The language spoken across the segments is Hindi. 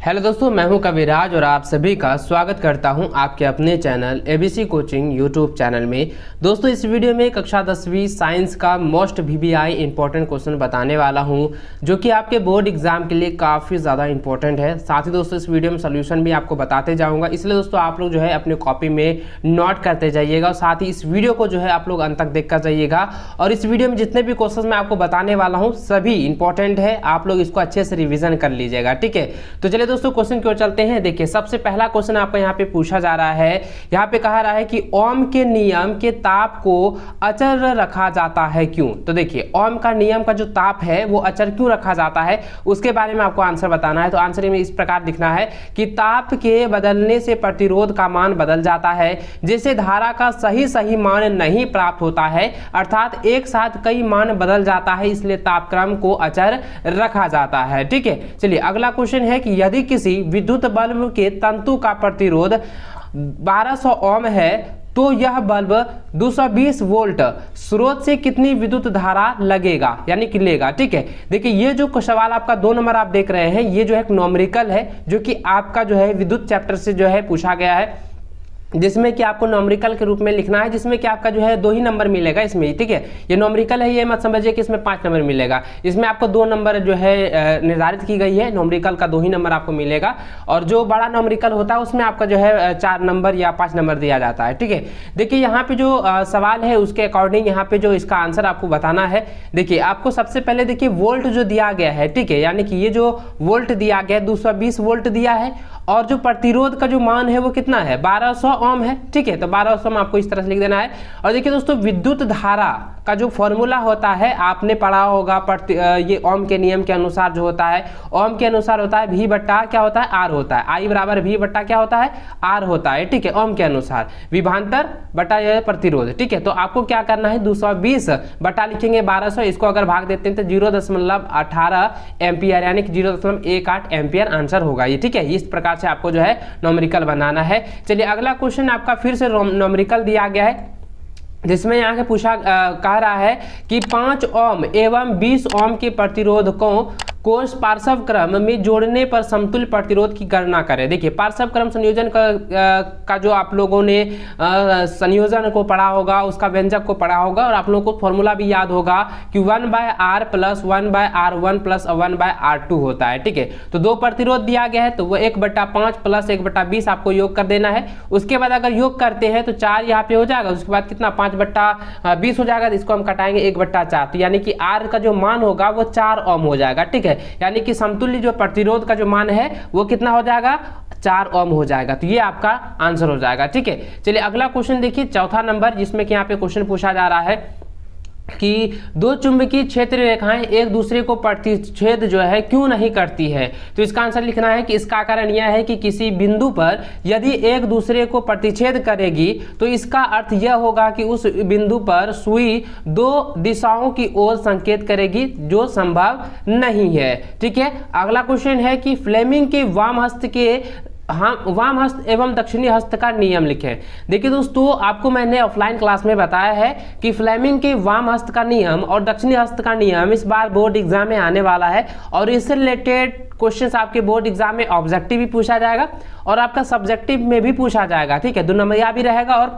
हेलो दोस्तों, मैं हूं कविराज और आप सभी का स्वागत करता हूं आपके अपने channel ABC coaching YouTube channel में। दोस्तों, इस वीडियो में कक्षा 10वीं साइंस का मोस्ट वीवीआई इंपॉर्टेंट क्वेश्चन बताने वाला हूं, जो कि आपके बोर्ड एग्जाम के लिए काफ़ी ज़्यादा इंपॉर्टेंट है। साथ ही दोस्तों इस वीडियो में सोल्यूशन भी आपको बताते जाऊँगा, इसलिए दोस्तों आप लोग जो है अपने कॉपी में नोट करते जाइएगा और साथ ही इस वीडियो को जो है आप लोग अंत तक देख कर जाइएगा। और इस वीडियो में जितने भी क्वेश्चन मैं आपको बताने वाला हूँ सभी इंपॉर्टेंट है, आप लोग इसको अच्छे से रिविजन कर लीजिएगा। ठीक है, तो चलिए दोस्तों क्वेश्चन की ओर चलते हैं। देखिए, सबसे पहला क्वेश्चन आपका यहाँ पे पूछा जा रहा है। यहाँ पे कहा रहा है कि ओम के नियम के ताप को अचर रखा जाता है, क्यों? तो देखिए, ओम का नियम का जो ताप है वो अचर क्यों रखा जाता है, उसके बारे में आपको आंसर बताना है। तो आंसर में इस प्रकार लिखना है कि ताप के बदलने से प्रतिरोध का मान बदल जाता है, जिससे धारा का सही मान नहीं प्राप्त होता है, अर्थात एक साथ कई मान बदल जाता है, इसलिए तापक्रम को अचर रखा जाता है। ठीक है, चलिए अगला क्वेश्चन है कि यदि किसी विद्युत बल्ब के तंतु का प्रतिरोध 1200 ओम है तो यह बल्ब 220 वोल्ट स्रोत से कितनी विद्युत धारा लगेगा, यानी कि लेगा। ठीक है, देखिए ये जो सवाल आपका 2 नंबर आप देख रहे हैं, ये जो है एक न्यूमेरिकल है, जो कि आपका जो है विद्युत चैप्टर से जो है पूछा गया है, जिसमें कि आपको न्यूमेरिकल के रूप में लिखना है, जिसमें कि आपका जो है 2 ही नंबर मिलेगा इसमें। ठीक है, ये न्यूमेरिकल है, ये मत समझिए कि इसमें 5 नंबर मिलेगा, इसमें आपको 2 नंबर जो है निर्धारित की गई है। न्यूमेरिकल का 2 ही नंबर आपको मिलेगा, और जो बड़ा न्यूमेरिकल होता है उसमें आपका जो है 4 नंबर या 5 नंबर दिया जाता है। ठीक है, देखिए यहाँ पे जो सवाल है उसके अकॉर्डिंग यहाँ पे जो इसका आंसर आपको बताना है। देखिए, आपको सबसे पहले देखिए वोल्ट जो दिया गया है, ठीक है, यानी कि ये जो वोल्ट दिया गया है 220 वोल्ट दिया है, और जो प्रतिरोध का जो मान है वो कितना है, 1200 ओम है। ठीक है, तो 1200 में आपको इस तरह से लिख देना है। और देखिए दोस्तों, विद्युत धारा का जो फॉर्मूला होता है आपने पढ़ा होगा, ये ओम के नियम के अनुसार जो होता है, ओम के अनुसार होता है V बट्टा क्या होता है, R होता है। I बराबर V बट्टा क्या होता है, R होता है। ठीक है, ओम के अनुसार विभवांतर बटा यह प्रतिरोध। ठीक है, तो आपको क्या करना है, 220 बटा लिखेंगे 1200, इसको अगर भाग देते हैं तो 0.18 एम्पियर, यानी कि 0.18 एम्पियर आंसर होगा ये। ठीक है, इस प्रकार से आपको जो है न्यूमेरिकल बनाना है। चलिए अगला क्वेश्चन आपका फिर से न्यूमेरिकल दिया गया है, जिसमें यहाँ के कह रहा है कि 5 ओम एवं 20 ओम के प्रतिरोधकों को पार्श्व क्रम में जोड़ने पर समतुल्य प्रतिरोध की गणना करें। देखिए, पार्श्व क्रम संयोजन का जो आप लोगों ने संयोजन को पढ़ा होगा, उसका व्यंजक को पढ़ा होगा, और आप लोगों को फॉर्मूला भी याद होगा कि 1/R + 1/R1 + 1/R2 होता है। ठीक है, तो 2 प्रतिरोध दिया गया है, तो वो 1/5 + 1/20 आपको योग कर देना है। उसके बाद अगर योग करते हैं तो 4 यहाँ पे हो जाएगा, उसके बाद कितना 5/20 हो जाएगा, इसको हम कटाएंगे 1/4, तो यानी कि R का जो मान होगा वो 4 ओम हो जाएगा। ठीक है, यानी कि समतुल्य जो प्रतिरोध का जो मान है वो कितना हो जाएगा, 4 ओम हो जाएगा। तो ये आपका आंसर हो जाएगा। ठीक है, चलिए अगला क्वेश्चन देखिए, चौथा नंबर, जिसमें कि यहाँ पे क्वेश्चन पूछा जा रहा है कि 2 चुंबकीय क्षेत्र रेखाएं एक दूसरे को प्रतिच्छेद जो है क्यों नहीं करती है। तो इसका आंसर लिखना है कि इसका कारण यह है कि किसी बिंदु पर यदि एक दूसरे को प्रतिच्छेद करेगी तो इसका अर्थ यह होगा कि उस बिंदु पर सुई 2 दिशाओं की ओर संकेत करेगी, जो संभव नहीं है। ठीक है, अगला क्वेश्चन है कि फ्लेमिंग के वाम हस्त एवं दक्षिणी हस्त का नियम लिखें। देखिए दोस्तों, आपको मैंने ऑफलाइन क्लास में बताया है कि फ्लेमिंग के वाम हस्त का नियम और दक्षिणी हस्त का नियम इस बार बोर्ड एग्जाम में आने वाला है, और इससे रिलेटेड क्वेश्चंस आपके बोर्ड एग्जाम में ऑब्जेक्टिव भी पूछा जाएगा और आपका सब्जेक्टिव में भी पूछा जाएगा। ठीक है, 2 नंबरिया भी रहेगा और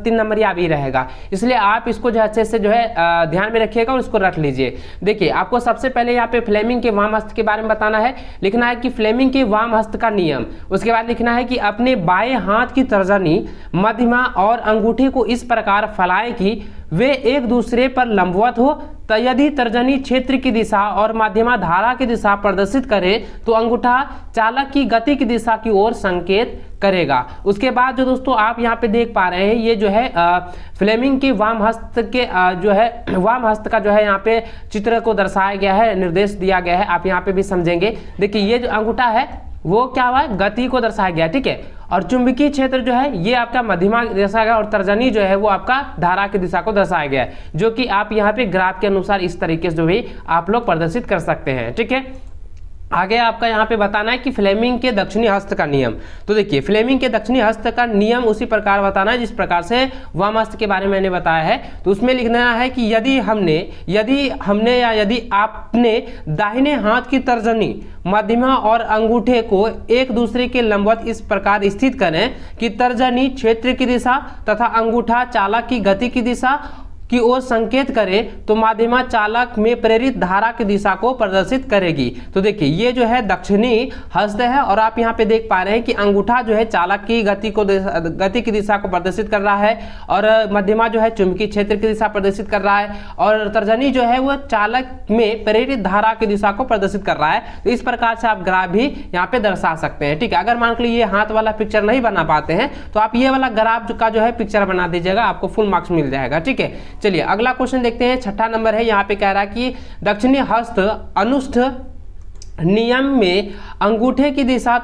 3 नंबरिया भी रहेगा, इसलिए आप इसको जो अच्छे से जो है ध्यान में रखिएगा और इसको रख लीजिए। देखिए, आपको सबसे पहले यहाँ पे फ्लेमिंग के वाम हस्त के बारे में बताना है। लिखना है कि फ्लेमिंग के वाम हस्त का नियम, उसके बाद लिखना है कि अपने बाएं हाथ की तर्जनी, मध्यमा और अंगूठे को इस प्रकार फैलाएं कि वे एक दूसरे पर लंबवत हो। तो यदि तर्जनी क्षेत्र की दिशा और माध्यमा धारा की दिशा प्रदर्शित करे तो अंगूठा चालक की गति की दिशा की ओर संकेत करेगा। उसके बाद जो दोस्तों आप यहाँ पे देख पा रहे हैं, ये जो है फ्लेमिंग के वाम हस्त के जो है वाम हस्त का जो है यहाँ पे चित्र को दर्शाया गया है, निर्देश दिया गया है, आप यहाँ पे भी समझेंगे। देखिए, ये जो अंगूठा है वो क्या हुआ है, गति को दर्शाया गया। ठीक है, और चुंबकीय क्षेत्र जो है ये आपका मध्यमा दर्शाया गया, और तर्जनी जो है वो आपका धारा की दिशा को दर्शाया गया है, जो कि आप यहाँ पे ग्राफ के अनुसार इस तरीके से जो भी आप लोग प्रदर्शित कर सकते हैं। ठीक है, आगे आपका यहाँ पे बताना है कि फ्लेमिंग के दक्षिणी हस्त का नियम। तो देखिए फ्लेमिंग के दक्षिणी हस्त का नियम उसी प्रकार बताना है जिस प्रकार से वाम हस्त के बारे में मैंने बताया है। तो उसमें लिखना है कि यदि आपने दाहिने हाथ की तर्जनी, मध्यमा और अंगूठे को एक दूसरे के लंबवत इस प्रकार स्थित करें कि तर्जनी क्षेत्र की दिशा तथा अंगूठा चालक की गति की दिशा की ओर संकेत करे, तो माध्यमा चालक में प्रेरित धारा की दिशा को प्रदर्शित करेगी। तो देखिए ये जो है दक्षिणी हस्त है और आप यहाँ पे देख पा रहे हैं कि अंगूठा जो है चालक की गति की दिशा को प्रदर्शित कर रहा है और मध्यमा जो है चुंबकीय क्षेत्र की दिशा प्रदर्शित कर रहा है और तर्जनी जो है वो चालक में प्रेरित धारा की दिशा को प्रदर्शित कर रहा है। तो इस प्रकार से आप ग्राफ भी यहाँ पे दर्शा सकते हैं। ठीक है, अगर मान लीजिए हाथ वाला पिक्चर नहीं बना पाते हैं तो आप ये वाला ग्राफ का जो है पिक्चर बना दीजिएगा, आपको फुल मार्क्स मिल जाएगा। ठीक है, चलिए अगला क्वेश्चन देखते हैं। छठा नंबर है, यहाँ पे कह रहा है कि दक्षिणी हस्त अनुष्ठ नियम में अंगूठे की दिशा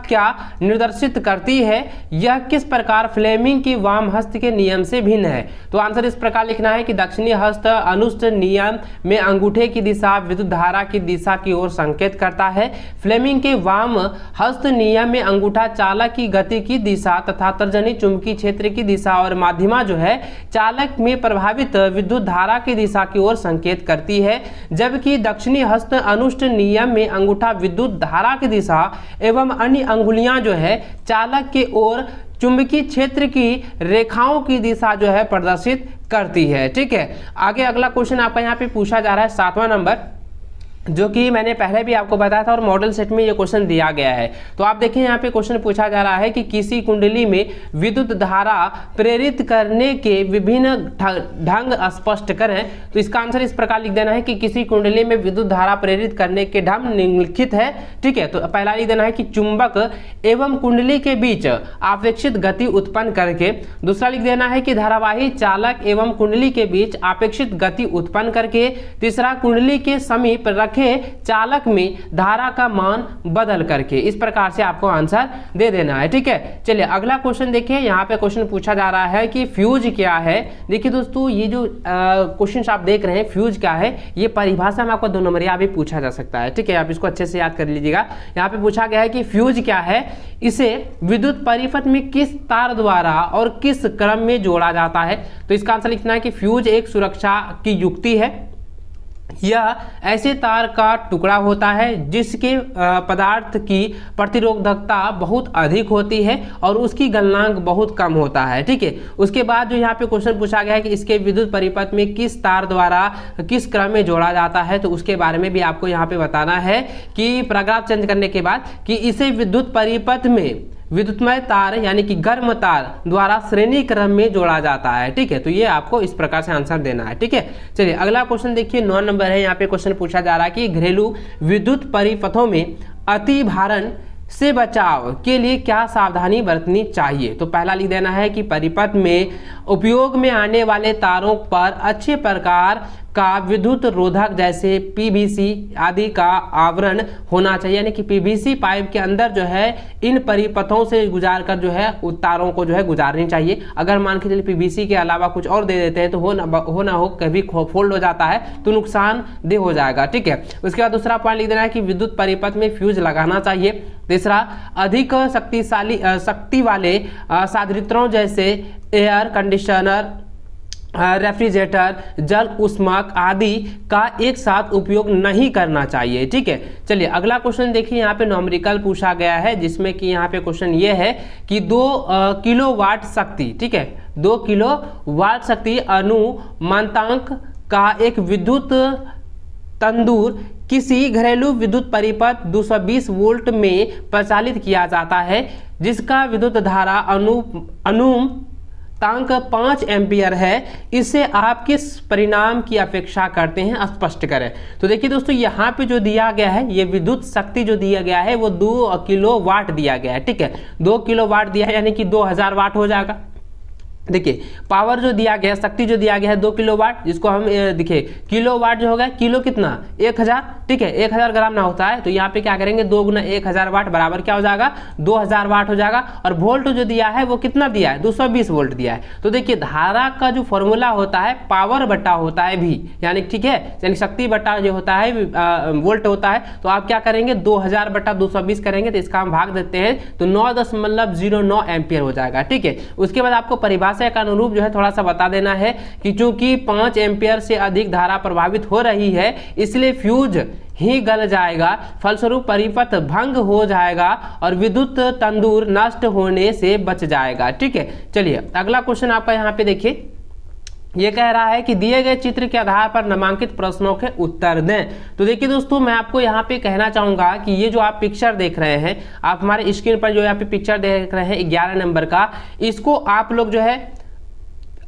क्या निर्देशित करती है, यह किस प्रकार फ्लेमिंग की वाम हस्त के नियम से भिन्न है। तो आंसर इस प्रकार लिखना है कि दक्षिणी हस्त अनुष्ठ नियम में अंगूठे की दिशा विद्युत धारा की दिशा की ओर संकेत करता है। फ्लेमिंग के वाम हस्त नियम में अंगूठा चालक की गति की दिशा तथा तर्जनी चुंबकीय क्षेत्र की दिशा और माध्यमा जो है चालक में प्रभावित विद्युत धारा की दिशा की ओर संकेत करती है, जबकि दक्षिणी हस्त अनुष्ठ नियम में अंगूठा विद्युत धारा की दिशा एवं अन्य अंगुलियां जो है चालक के ओर चुंबकीय क्षेत्र की रेखाओं की दिशा जो है प्रदर्शित करती है। ठीक है, आगे अगला क्वेश्चन आपका यहाँ पे पूछा जा रहा है 7वां नंबर, जो कि मैंने पहले भी आपको बताया था और मॉडल सेट में ये क्वेश्चन दिया गया है। तो आप देखें यहाँ पे क्वेश्चन पूछा जा रहा है कि किसी कुंडली में विद्युत धारा प्रेरित करने के विभिन्न ढंग स्पष्ट करें। तो इसका आंसर इस प्रकार लिख देना है कि किसी कुंडली में विद्युत धारा प्रेरित करने के ढंग निम्नलिखित है। ठीक है, तो पहला लिख देना है कि चुंबक एवं कुंडली के बीच आपेक्षित गति उत्पन्न करके। दूसरा लिख देना है कि धारावाही चालक एवं कुंडली के बीच आपेक्षित गति उत्पन्न करके। तीसरा, कुंडली के समीप रखे चालक में धारा का मान बदल करके। इस प्रकार से आपको आंसर दे देना है। ठीक है, चलिए अगला क्वेश्चन देखिए। यहाँ पे क्वेश्चन पूछा जा रहा है कि फ्यूज क्या है। देखिए दोस्तों, ये जो क्वेश्चन आप देख रहे हैं फ्यूज क्या है, ये परिभाषा में आपको 2 नंबरिया भी पूछा जा सकता है। ठीक है, आप इसको अच्छे से याद कर लीजिएगा। यहाँ पे पूछा गया है कि फ्यूज क्या है, इसे विद्युत परिपथ में किस तार द्वारा और किस क्रम में जोड़ा जाता है। तो इसका आंसर लिखना है कि फ्यूज एक सुरक्षा की युक्ति है। यह ऐसे तार का टुकड़ा होता है जिसके पदार्थ की प्रतिरोधकता बहुत अधिक होती है और उसकी गलनांक बहुत कम होता है। ठीक है, उसके बाद जो यहाँ पे क्वेश्चन पूछा गया है कि इसके विद्युत परिपथ में किस तार द्वारा किस क्रम में जोड़ा जाता है, तो उसके बारे में भी आपको यहाँ पे बताना है कि पैराग्राफ चेंज करने के बाद कि इसे विद्युत परिपथ में विद्युतमय तार यानी कि गर्म तार द्वारा श्रेणी क्रम में जोड़ा जाता है। ठीक है, तो ये आपको इस प्रकार से आंसर देना है। ठीक है, चलिए अगला क्वेश्चन देखिए 9 नंबर है। यहाँ पे क्वेश्चन पूछा जा रहा है कि घरेलू विद्युत परिपथों में अति भारण से बचाव के लिए क्या सावधानी बरतनी चाहिए। तो पहला लिख देना है कि परिपथ में उपयोग में आने वाले तारों पर अच्छे प्रकार का विद्युत रोधक जैसे पीवीसी आदि का आवरण होना चाहिए, यानी कि पीवीसी पाइप के अंदर जो है इन परिपथों से गुजार कर जो है तारों को जो है गुजारनी चाहिए। अगर मान के चलिए पीवीसी के अलावा कुछ और दे देते हैं तो हो ना हो कभी कभी हो जाता है तो नुकसानदेह हो जाएगा। ठीक है, उसके बाद दूसरा पॉइंट लिख देना है कि विद्युत परिपथ में फ्यूज लगाना चाहिए। तीसरा, अधिक शक्ति वाले साधारणों जैसे एयर कंडीशनर, रेफ्रिजरेटर, जल उष्माक आदि का एक साथ उपयोग नहीं करना चाहिए। ठीक है, चलिए अगला क्वेश्चन देखिए। यहाँ पे न्यूमेरिकल पूछा गया है जिसमें कि यहाँ पे क्वेश्चन ये है कि 2 किलोवाट शक्ति, ठीक है, 2 किलोवाट शक्ति अनुमानतांक का एक विद्युत तंदूर किसी घरेलू विद्युत परिपथ 220 वोल्ट में प्रचालित किया जाता है, जिसका विद्युत धारा अनुमानतांक 5 एम्पियर है। इससे आप किस परिणाम की अपेक्षा करते हैं, स्पष्ट करें। तो देखिए दोस्तों, यहाँ पे जो दिया गया है ये विद्युत शक्ति जो दिया गया है वो 2 किलोवाट दिया गया है। ठीक है, 2 किलोवाट दिया है यानी कि 2000 वाट हो जाएगा। देखिए पावर जो दिया गया, शक्ति जो दिया गया है 2 किलोवाट, जिसको हम देखिए किलोवाट जो होगा, किलो कितना 1000, ठीक है 1000 ग्राम ना होता है, तो यहाँ पे क्या करेंगे 2 गुना 1000 वाट बराबर क्या हो जाएगा 2000 वाट हो जाएगा। और वोल्ट जो दिया है वो कितना दिया है 220 वोल्ट दिया है। तो देखिए धारा का जो फॉर्मूला होता है पावर बटा होता है भी, यानी ठीक है, यानी शक्ति बटा जो होता है वोल्ट होता है। तो आप क्या करेंगे 2000 बटा 220 करेंगे तो इसका हम भाग देते हैं तो 9.09 एम्पियर हो जाएगा, ठीक है। उसके बाद आपको परिभाषा के अनुरूप जो है थोड़ा सा बता देना है कि चूंकि 5 एम्पियर से अधिक धारा प्रभावित हो रही है इसलिए फ्यूज ही गल जाएगा, फलस्वरूप परिपथ भंग हो जाएगा और विद्युत तंदूर नष्ट होने से बच जाएगा, ठीक है। चलिए अगला क्वेश्चन आपका यहाँ पे देखिए, ये कह रहा है कि दिए गए चित्र के आधार पर नामांकित प्रश्नों के उत्तर दें। तो देखिए दोस्तों मैं आपको यहाँ पे कहना चाहूंगा कि ये जो आप पिक्चर देख रहे हैं, आप हमारे स्क्रीन पर जो यहाँ पे पिक्चर देख रहे हैं 11 नंबर का, इसको आप लोग जो है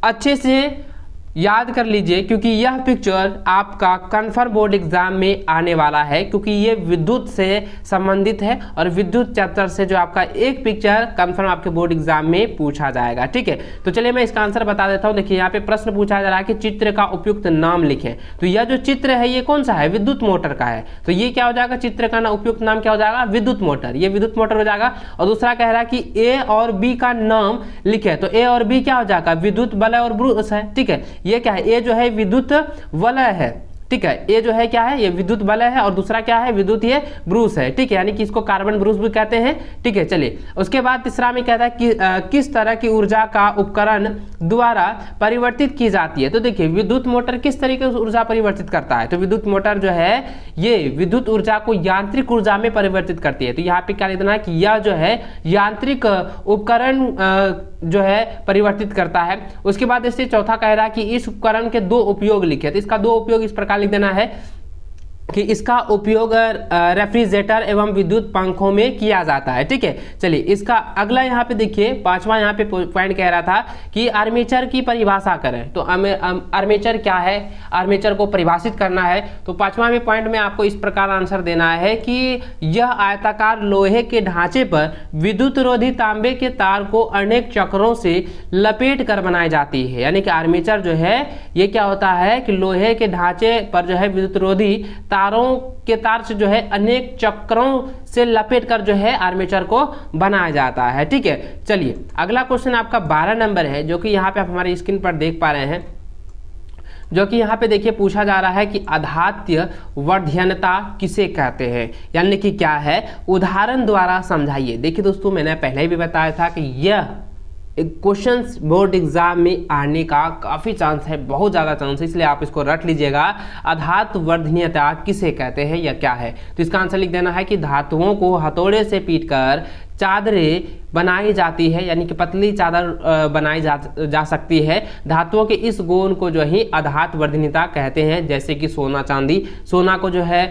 अच्छे से याद कर लीजिए क्योंकि यह पिक्चर आपका कन्फर्म बोर्ड एग्जाम में आने वाला है, क्योंकि ये विद्युत से संबंधित है और विद्युत चैप्टर से जो आपका एक पिक्चर कन्फर्म आपके बोर्ड एग्जाम में पूछा जाएगा, ठीक है। तो चलिए मैं इसका आंसर बता देता हूँ। देखिए यहाँ पे प्रश्न पूछा जा रहा है कि चित्र का उपयुक्त नाम लिखें। तो यह जो चित्र है ये कौन सा है, विद्युत मोटर का है, तो ये क्या हो जाएगा चित्र का उपयुक्त नाम क्या हो जाएगा विद्युत मोटर, ये विद्युत मोटर हो जाएगा। और दूसरा कह रहा है कि ए और बी का नाम लिखे, तो ए और बी क्या हो जाएगा विद्युत वलय और ब्रूस है, ठीक है। ये क्या है, ये जो है विद्युत वलय है, ठीक है, ये जो है क्या है ये विद्युत वलय है और दूसरा क्या है विद्युत ये ब्रूस है, ठीक है, यानी कि इसको कार्बन ब्रूस भी कहते हैं, ठीक है। चलिए उसके बाद तीसरा में कहता है कि किस तरह की ऊर्जा का उपकरण द्वारा परिवर्तित की जाती है। तो देखिए विद्युत मोटर किस तरीके से ऊर्जा परिवर्तित करता है, तो विद्युत मोटर जो है ये विद्युत ऊर्जा को यांत्रिक ऊर्जा में परिवर्तित करती है। तो यहाँ पे क्या लिखना है कि यह जो है यांत्रिक उपकरण जो है परिवर्तित करता है। उसके बाद इससे चौथा कह रहा है कि इस उपकरण के 2 उपयोग लिखे, तो इसका 2 उपयोग इस प्रकार लिख देना है कि इसका उपयोग रेफ्रिजरेटर एवं विद्युत पंखों में किया जाता है, ठीक है। चलिए इसका अगला यहाँ पे देखिए 5वां यहाँ पे पॉइंट कह रहा था कि आर्मेचर की परिभाषा करें। तो आर्मेचर क्या है, आर्मेचर को परिभाषित करना है। तो 5वां में पॉइंट में आपको इस प्रकार आंसर देना है कि यह आयताकार लोहे के ढांचे पर विद्युत रोधी तांबे के तार को अनेक चक्रों से लपेट कर बनाई जाती है। यानी कि आर्मेचर जो है ये क्या होता है कि लोहे के ढांचे पर जो है विद्युत रोधी तारों के तार से जो है अनेक चक्रों से लपेट कर जो है आर्मेचर को बनाया जाता है, ठीक है। चलिए अगला क्वेश्चन आपका 12 नंबर है, जो कि यहाँ पे आप हमारी स्क्रीन पर देख पा रहे हैं, जो कि यहाँ पे देखिए पूछा जा रहा है कि आधात्य वर्धनता किसे कहते हैं, यानी कि क्या है, उदाहरण द्वारा समझाइए। देखिए दोस्तों मैंने पहले भी बताया था कि यह क्वेश्चंस बोर्ड एग्जाम में आने का काफ़ी चांस है, बहुत ज़्यादा चांस है, इसलिए आप इसको रट लीजिएगा। आधात वर्धनीयता किसे कहते हैं या क्या है, तो इसका आंसर लिख देना है कि धातुओं को हथौड़े से पीटकर चादरें बनाई जाती है, यानी कि पतली चादर बनाई जा सकती है। धातुओं के इस गुण को जो है आधात वर्धनीयता कहते हैं, जैसे कि सोना चांदी, सोना को जो है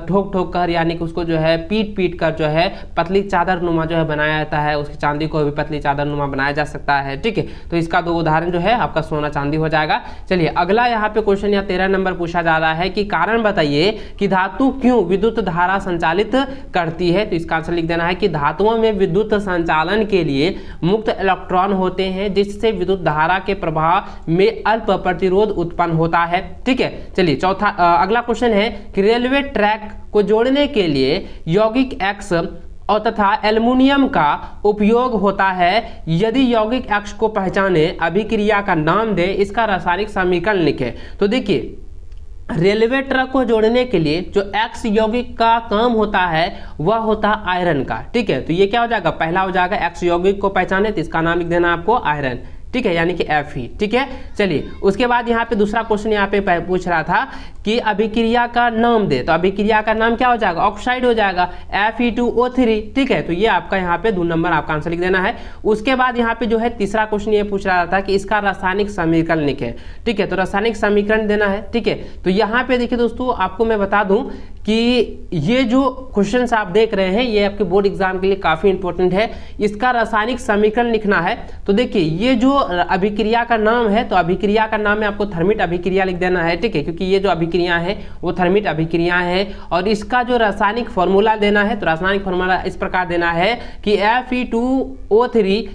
ठोक ठोक कर यानी कि उसको जो है पीट पीट कर जो है पतली चादर नुमा जो है बनाया जाता है, उसकी चांदी को भी पतली चादर नुमा बनाया जा सकता है, ठीक है। तो इसका 2 उदाहरण जो है आपका सोना चांदी हो जाएगा। चलिए अगला यहाँ पे क्वेश्चन या 13 नंबर पूछा जा रहा है कि कारण बताइए कि धातु क्यों विद्युत धारा संचालित करती है। तो इसका आंसर लिख देना है कि धातुओं में विद्युत संचालन के लिए मुक्त इलेक्ट्रॉन होते हैं, जिससे विद्युत धारा के प्रवाह में अल्प प्रतिरोध उत्पन्न होता है, ठीक है। चलिए चौथा अगला क्वेश्चन है कि रेलवे ट्रैक को जोड़ने के लिए यौगिक एक्स और तथा एल्युमिनियम का उपयोग होता है। यदि यौगिक एक्स को पहचाने, अभिक्रिया का नाम दे, इसका रासायनिक समीकरण लिखें। तो देखिए रेलवे ट्रैक को जोड़ने के लिए जो एक्स यौगिक का काम होता है वह होता है आयरन का, ठीक है। तो ये क्या हो जाएगा, पहला हो जाएगा एक्स यौगिक को पहचाने, तो इसका नाम लिख देना आपको आयरन, ठीक है, यानी कि Fe, ठीक है। चलिए उसके बाद यहाँ पे दूसरा क्वेश्चन यहाँ पे पूछ रहा था कि अभिक्रिया का नाम दे, तो अभिक्रिया का नाम क्या हो जाएगा, ऑक्साइड हो जाएगा, Fe2O3, ठीक है। तो ये आपका यहाँ पे 2 नंबर आपका आंसर लिख देना है। उसके बाद यहाँ पे जो है तीसरा क्वेश्चन ये पूछ रहा था कि इसका रासायनिक समीकरण लिखे, ठीक है। तो रासायनिक समीकरण देना है, ठीक है। तो यहाँ पे देखिए दोस्तों आपको मैं बता दूं कि ये जो क्वेश्चंस आप देख रहे हैं ये आपके बोर्ड एग्जाम के लिए काफी इंपॉर्टेंट है। इसका रासायनिक समीकरण लिखना है। तो देखिए ये जो अभिक्रिया का नाम है, तो अभिक्रिया का नाम में आपको थर्मिट अभिक्रिया लिख देना है, ठीक है, क्योंकि ये जो अभिक्रिया है वो थर्मिट अभिक्रिया है। और इसका जो रासायनिक फॉर्मूला देना है, तो रासायनिक फॉर्मूला इस प्रकार देना है कि Fe2O3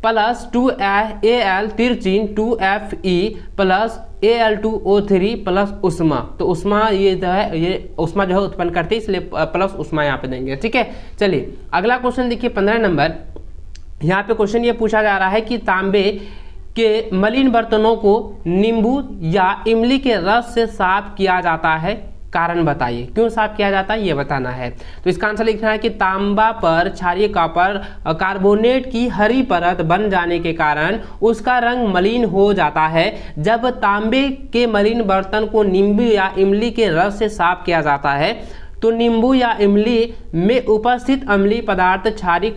plus 2Al तिरचिन 2Fe plus Al2O3 plus उष्मा। तो उष्मा ये जो है, ये उष्मा जो है उत्पन्न करती है, इसलिए प्लस उष्मा यहाँ पे देंगे। ठीक है, चलिए अगला क्वेश्चन देखिए 15 नंबर। यहाँ पे क्वेश्चन ये पूछा जा रहा है कि तांबे के मलिन बर्तनों को नींबू या इमली के रस से साफ किया जाता है, कारण बताइए। क्यों साफ किया जाता है ये बताना है। तो इसका आंसर लिखना है कि तांबा पर क्षारीय कॉपर कार्बोनेट की हरी परत बन जाने के कारण उसका रंग मलिन हो जाता है। जब तांबे के मलिन बर्तन को नींबू या इमली के रस से साफ किया जाता है तो नींबू या इमली में उपस्थित अम्लीय पदार्थ क्षारीय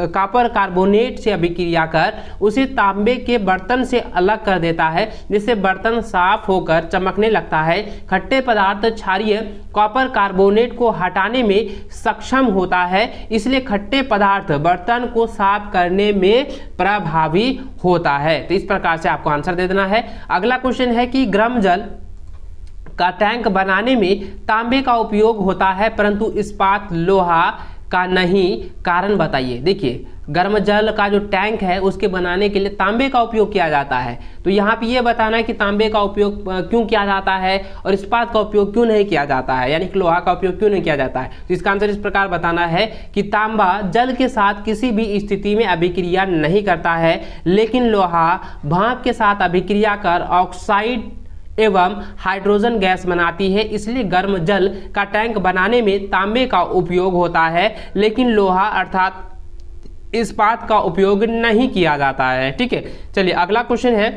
कॉपर कार्बोनेट से अभिक्रिया कर उसे तांबे के बर्तन से अलग कर देता है, जिससे बर्तन साफ होकर चमकने लगता है। खट्टे पदार्थ क्षारीय कॉपर कार्बोनेट को हटाने में सक्षम होता है, इसलिए खट्टे पदार्थ बर्तन को साफ करने में प्रभावी होता है। तो इस प्रकार से आपको आंसर दे देना है। अगला क्वेश्चन है कि गर्म जल का टैंक बनाने में तांबे का उपयोग होता है परंतु इस्पात लोहा का नहीं, कारण बताइए। देखिए गर्म जल का जो टैंक है उसके बनाने के लिए तांबे का उपयोग किया जाता है। तो यहाँ पे ये बताना है कि तांबे का उपयोग क्यों किया जाता है और इस्पात का उपयोग क्यों नहीं किया जाता है, यानी कि लोहा का उपयोग क्यों नहीं किया जाता है। तो इसका आंसर इस प्रकार बताना है कि तांबा जल के साथ किसी भी स्थिति में अभिक्रिया नहीं करता है, लेकिन लोहा भाप के साथ अभिक्रिया कर ऑक्साइड एवं हाइड्रोजन गैस बनाती है, इसलिए गर्म जल का टैंक बनाने में तांबे का उपयोग होता है, लेकिन लोहा अर्थात इस्पात का उपयोग नहीं किया जाता है। ठीक है, चलिए अगला क्वेश्चन है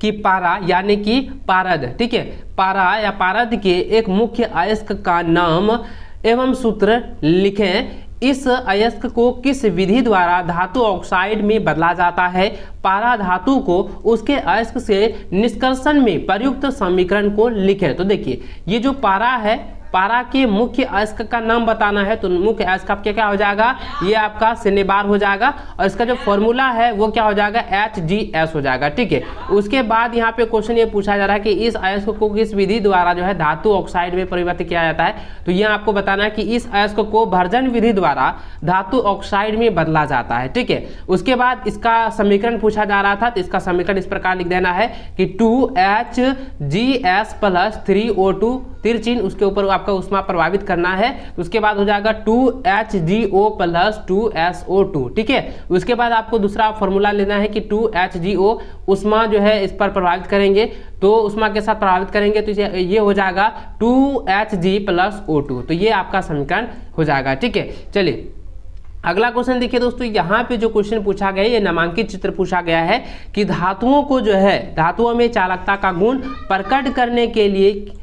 कि पारा यानी कि पारद। ठीक है, पारा या पारद के एक मुख्य अयस्क का नाम एवं सूत्र लिखें। इस अयस्क को किस विधि द्वारा धातु ऑक्साइड में बदला जाता है। पारा धातु को उसके अयस्क से निष्कर्षण में प्रयुक्त समीकरण को लिखें। तो देखिए ये जो पारा है, पारा के मुख्य अयस्क का नाम बताना है। तो मुख्य अयस्क आपका क्या हो जाएगा, ये आपका सिनेबार हो जाएगा और इसका जो फॉर्मूला है वो क्या हो जाएगा, HGS हो जाएगा। ठीक है, उसके बाद यहाँ पे क्वेश्चन ये पूछा जा रहा है कि इस अयस्क को किस विधि द्वारा जो है धातु ऑक्साइड में परिवर्तित किया जाता है। तो ये आपको बताना है कि इस अयस्क को भर्जन विधि द्वारा धातु ऑक्साइड में बदला जाता है। ठीक है, उसके बाद इसका समीकरण पूछा जा रहा था, तो इसका समीकरण इस प्रकार लिख देना है कि 2HGS प्लस 3O2 तिरचिन उसके ऊपर आपका उष्मा प्रभावित करना है। उसके बाद हो जाएगा 2HGO प्लस 2SO2। ठीक है, उसके बाद आपको दूसरा फॉर्मूला लेना है कि 2HGO उष्मा जो है इस पर प्रभावित करेंगे, तो उष्मा के साथ प्रभावित करेंगे तो ये हो जाएगा 2HG प्लस O2। तो ये आपका समीकरण हो जाएगा। ठीक है, चलिए अगला क्वेश्चन देखिए दोस्तों। यहाँ पे जो क्वेश्चन पूछा गया है, ये नामांकित चित्र पूछा गया है कि धातुओं को जो है धातुओं में चालकता का गुण प्रकट करने के लिए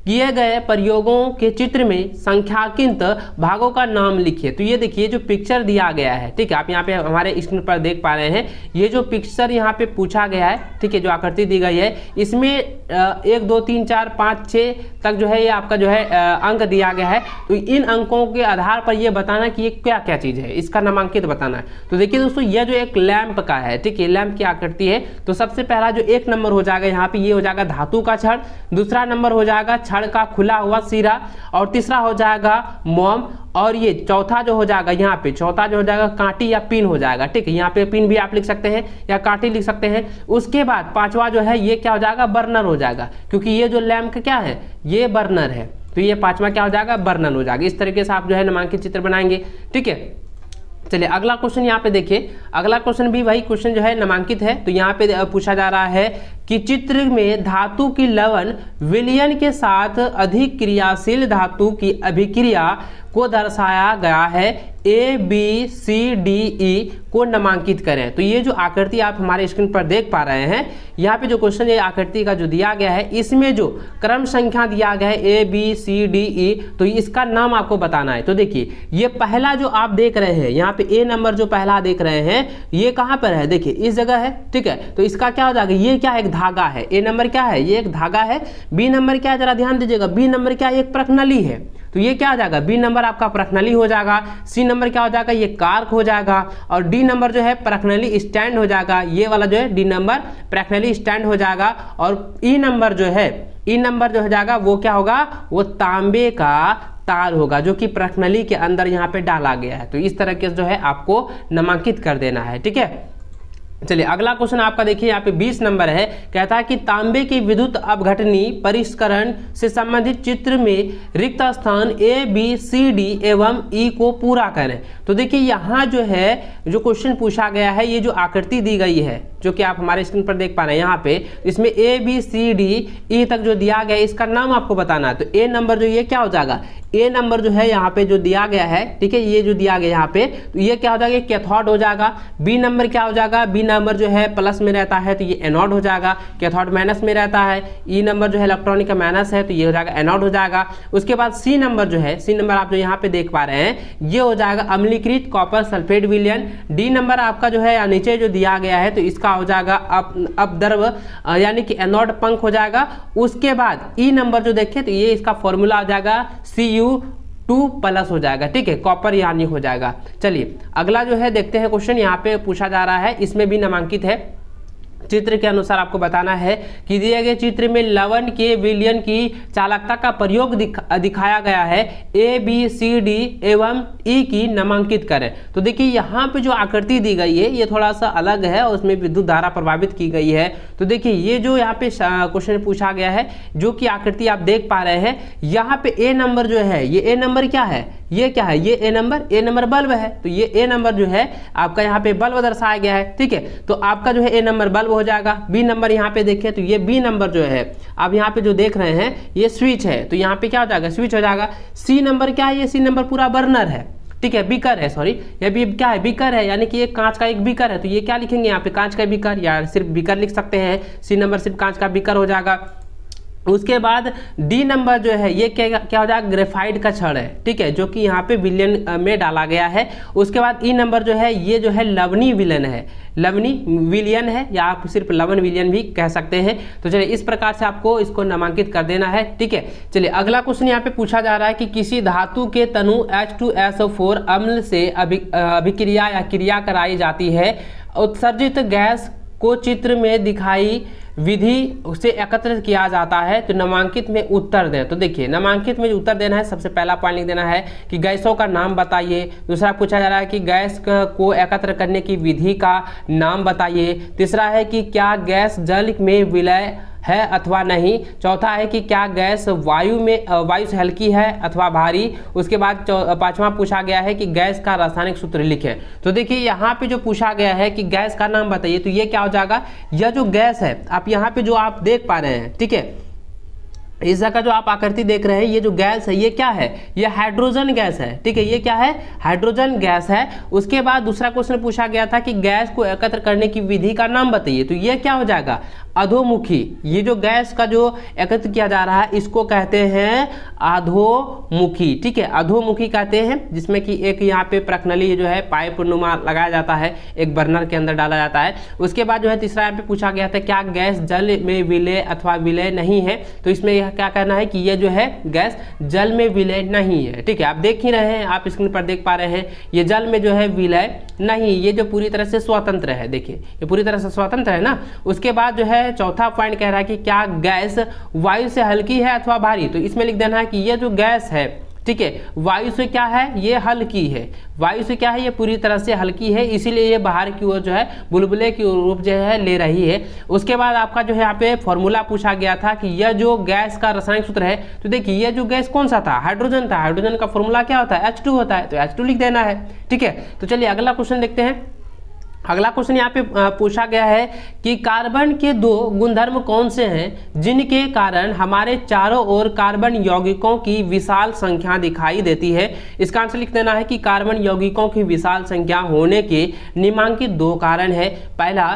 किए गए प्रयोगों के चित्र में संख्याकित भागों का नाम लिखिए। तो ये देखिए जो पिक्चर दिया गया है, ठीक है, आप यहाँ पे हमारे स्क्रीन पर देख पा रहे हैं। ये जो पिक्चर यहाँ पे पूछा गया है, ठीक है, जो आकृति दी गई है, इसमें 1 2 3 4 5 6 तक जो है ये आपका जो है अंक दिया गया है। तो इन अंकों के आधार पर ये बताना कि ये क्या क्या चीज़ है, इसका नामांकित बताना है। तो देखिए दोस्तों, यह जो एक लैंप का है, ठीक है, लैंप की आकृति है। तो सबसे पहला जो 1 नंबर हो जाएगा यहाँ पे, ये हो जाएगा धातु का छड़। दूसरा नंबर हो जाएगा छड़ का खुला हुआ सिरा, और तीसरा हो जाएगा मोम, और ये चौथा जो हो जाएगा यहाँ पे, चौथा जो हो जाएगा कांटी या पिन हो जाएगा। ठीक है, यहाँ पे पिन भी आप लिख सकते हैं या कांटी लिख सकते हैं। उसके बाद पांचवा जो है ये क्या हो जाएगा, बर्नर हो जाएगा, क्योंकि ये जो लैंप क्या है ये बर्नर है। तो ये पांचवा क्या हो जाएगा, बर्नर हो जाएगा। इस तरीके से आप जो है नामांकित चित्र बनाएंगे। ठीक है, चलिए अगला क्वेश्चन यहाँ पे देखिए। अगला क्वेश्चन भी वही क्वेश्चन जो है नामांकित है। तो यहाँ पे पूछा जा रहा है कि चित्र में धातु की लवण विलयन के साथ अधिक क्रियाशील धातु की अभिक्रिया को दर्शाया गया है। ABCDE को नामांकित करें। तो ये जो आकृति आप हमारे स्क्रीन पर देख पा रहे हैं, यहाँ पे जो क्वेश्चन ये आकृति का जो दिया गया है, इसमें जो क्रम संख्या दिया गया है ABCDE, तो इसका नाम आपको बताना है। तो देखिए ये पहला जो आप देख रहे हैं यहाँ पे A नंबर जो पहला देख रहे हैं, ये कहाँ पर है, देखिए इस जगह है। ठीक है, तो इसका क्या हो जाएगा, ये क्या है, एक धागा है। A नंबर क्या है, ये एक धागा है। B नंबर क्या है, जरा ध्यान दीजिएगा, B नंबर क्या है, एक प्रश्नली है। तो ये क्या हो जाएगा, बी नंबर आपका प्रश्नली हो जाएगा। सी नंबर क्या हो जाएगा, ये कार्क हो जाएगा। और डी नंबर जो है प्रश्नली स्टैंड हो जाएगा। ये वाला जो है डी नंबर प्रश्नली स्टैंड हो जाएगा। और ई नंबर जो है, ई नंबर जो हो जाएगा वो क्या होगा, वो तांबे का तार होगा जो कि प्रश्नावली के अंदर यहाँ पे डाला गया है। तो इस तरह के जो है आपको नामांकित कर देना है, ठीक है। चलिए अगला क्वेश्चन आपका देखिए यहाँ पे 20 नंबर है, कहता है कि तांबे की विद्युत अपघटनी परिष्करण से संबंधित चित्र में रिक्त स्थान ए बी सी डी एवं ई को पूरा करें। तो देखिए यहाँ जो है जो क्वेश्चन पूछा गया है, ये जो आकृति दी गई है जो कि आप हमारे स्क्रीन पर देख पा रहे हैं यहाँ पे, इसमें A B C D E तक जो दिया गया है इसका नाम आपको बताना है। तो ए नंबर जो ये क्या हो जाएगा, ए नंबर जो है यहाँ पे जो दिया गया है, ठीक है, ये जो दिया गया यहाँ पे, तो ये क्या हो जाएगा, कैथोड हो जाएगा। बी नंबर क्या हो जाएगा, बी नंबर जो है प्लस में रहता है तो ये एनोड हो जाएगा, कैथोड माइनस में रहता है। ई नंबर जो है इलेक्ट्रॉनिक का माइनस है तो ये हो जाएगा एनोड हो जाएगा। उसके बाद सी नंबर जो है, सी नंबर आप जो यहाँ पे देख पा रहे हैं, ये हो जाएगा अम्लीकृत कॉपर सल्फेट विलयन। डी नंबर आपका जो है नीचे जो दिया गया है तो इसका हो जाएगा अपद्रव यानी कि एनोड पंख हो जाएगा। उसके बाद ई नंबर जो देखें तो ये इसका फॉर्मूला हो जाएगा Cu2+ हो जाएगा, ठीक है, कॉपर यानी हो जाएगा। चलिए अगला जो है देखते हैं क्वेश्चन यहाँ पे पूछा जा रहा है, इसमें भी नामांकित है। चित्र के अनुसार आपको बताना है कि दिए गए चित्र में लवण के विलयन की चालकता का प्रयोग दिखाया गया है, ए बी सी डी एवं ई की नामांकित करें। तो देखिए यहाँ पे जो आकृति दी गई है ये थोड़ा सा अलग है और उसमें विद्युत धारा प्रभावित की गई है। तो देखिए ये जो यहाँ पे क्वेश्चन पूछा गया है, जो कि आकृति आप देख पा रहे हैं, यहाँ पे ए नंबर जो है, ये ए नंबर क्या है, ये क्या है, ये ए नंबर बल्ब है। तो ये ए नंबर जो है आपका यहाँ पे बल्ब दर्शाया गया है, ठीक है। तो आपका जो है ए नंबर बल्ब हो जाएगा। बी नंबर यहाँ पे देखें तो ये बी नंबर जो है आप यहाँ पे जो देख रहे हैं ये स्विच है, तो यहाँ पे क्या हो जाएगा, स्विच हो जाएगा। सी नंबर क्या है, ये सी नंबर पूरा बर्नर है, ठीक है, बीकर है, सॉरी ये भी क्या है, बीकर है, यानी कि ये कांच का एक बीकर है। तो ये क्या लिखेंगे यहाँ पे, कांच का बीकर या सिर्फ बीकर लिख सकते हैं। सी नंबर सिर्फ कांच का बीकर हो जाएगा। उसके बाद डी नंबर जो है ये क्या हो जाएगा, ग्रेफाइट का छड़ है, ठीक है, जो कि यहाँ पे विलयन में डाला गया है। उसके बाद ई नंबर जो है ये जो है लवणी विलयन है, लवणी विलयन है, या आप सिर्फ लवण विलयन भी कह सकते हैं। तो चलिए इस प्रकार से आपको इसको नामांकित कर देना है, ठीक है। चलिए अगला क्वेश्चन यहाँ पे पूछा जा रहा है कि किसी धातु के तनु H2SO4 अम्ल से अभिक्रिया या क्रिया कराई जाती है, उत्सर्जित गैस को चित्र में दिखाई विधि से एकत्र किया जाता है। तो नामांकित में उत्तर दें। तो देखिए नामांकित में उत्तर देना है, सबसे पहला पॉइंट लिख देना है कि गैसों का नाम बताइए। दूसरा पूछा जा रहा है कि गैस को एकत्र करने की विधि का नाम बताइए। तीसरा है कि क्या गैस जल में विलय है अथवा नहीं। चौथा है कि क्या गैस वायु से हल्की है अथवा भारी। उसके बाद पांचवा पूछा गया है कि गैस का रासायनिक सूत्र लिखें। तो देखिए यहाँ पे जो पूछा गया है कि गैस का नाम बताइए, तो ये क्या हो जाएगा, यह जो गैस है आप यहाँ पे जो आप देख पा रहे हैं, ठीक है, इस जगह जो आप आकृति देख रहे हैं, ये जो गैस है ये क्या है, ये हाइड्रोजन गैस है, ठीक है, ये क्या है, हाइड्रोजन गैस है। उसके बाद दूसरा क्वेश्चन पूछा गया था कि गैस को एकत्र करने की विधि का नाम बताइए। तो ये क्या हो जाएगा, अधोमुखी। ये जो गैस का जो एकत्र किया जा रहा है इसको कहते हैं अधोमुखी, ठीक है, अधोमुखी कहते हैं, जिसमें कि एक यहाँ पे प्रश्नावली जो है पाइप नुमा लगाया जाता है, एक बर्नर के अंदर डाला जाता है। उसके बाद जो है तीसरा यहाँ पे पूछा गया था क्या गैस जल में विलय अथवा विलय नहीं है। तो इसमें यह क्या कहना है कि ये जो है गैस जल में विलय नहीं है, ठीक है, आप देख ही रहे हैं, आप स्क्रीन पर देख पा रहे हैं, ये जल में जो है विलय नहीं, ये जो पूरी तरह से स्वतंत्र है, देखिए ये पूरी तरह से स्वतंत्र है ना। उसके बाद जो है चौथा पॉइंट कह रहा है कि क्या गैस वायु से हल्की है अथवा भारी। तो इसमें लिख देना है कि ये जो गैस है, ठीक है, वायु से क्या है, ये हल्की है, वायु से क्या है, ये पूरी तरह से हल्की है, इसीलिए ये बाहर की ओर जो है बुलबुले की रूप जो है ले रही है। उसके बाद आपका जो है यहाँ पे फॉर्मूला पूछा गया था कि यह जो गैस का रासायनिक सूत्र है, तो देखिए ये जो गैस कौन सा था, हाइड्रोजन था, हाइड्रोजन का फॉर्मूला क्या होता है, H2 होता है, तो H2 लिख देना है, ठीक है। तो चलिए अगला क्वेश्चन देखते हैं। अगला क्वेश्चन यहाँ पे पूछा गया है कि कार्बन के दो गुणधर्म कौन से हैं जिनके कारण हमारे चारों ओर कार्बन यौगिकों की विशाल संख्या दिखाई देती है। इसका आंसर लिख देना है कि कार्बन यौगिकों की विशाल संख्या होने के निम्नलिखित दो कारण है। पहला,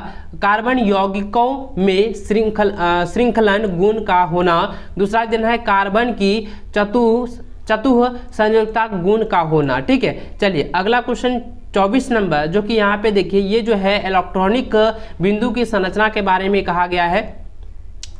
कार्बन यौगिकों में श्रृंखलन गुण का होना। दूसरा देना है कार्बन की चतुः संयोजकता गुण का होना, ठीक है। चलिए अगला क्वेश्चन 24 नंबर, जो कि यहाँ पे देखिए ये जो है इलेक्ट्रॉनिक बिंदु की संरचना के बारे में कहा गया है।